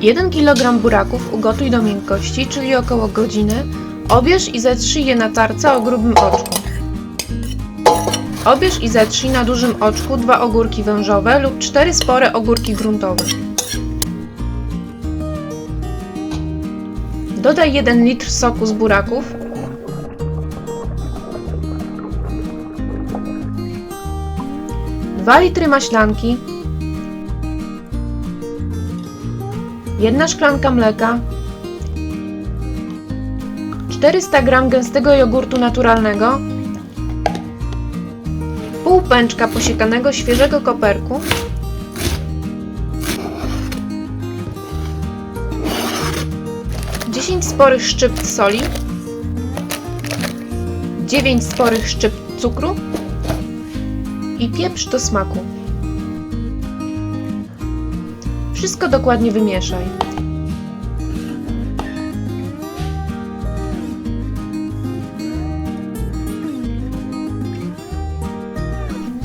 1 kg buraków ugotuj do miękkości, czyli około godziny. Obierz i zetrzyj je na tarce o grubym oczku. Obierz i zetrzyj na dużym oczku 2 ogórki wężowe lub 4 spore ogórki gruntowe. Dodaj 1 litr soku z buraków, dwa litry maślanki, 1 szklanka mleka, 400 g gęstego jogurtu naturalnego, pół pęczka posiekanego świeżego koperku, 10 sporych szczypc soli, 9 sporych szczypc cukru i pieprz do smaku. Wszystko dokładnie wymieszaj.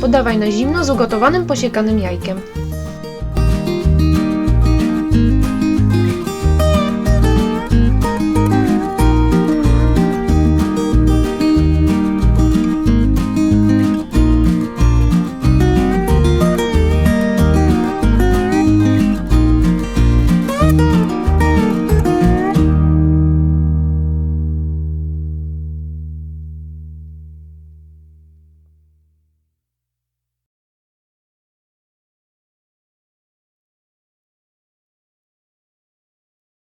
Podawaj na zimno z ugotowanym posiekanym jajkiem.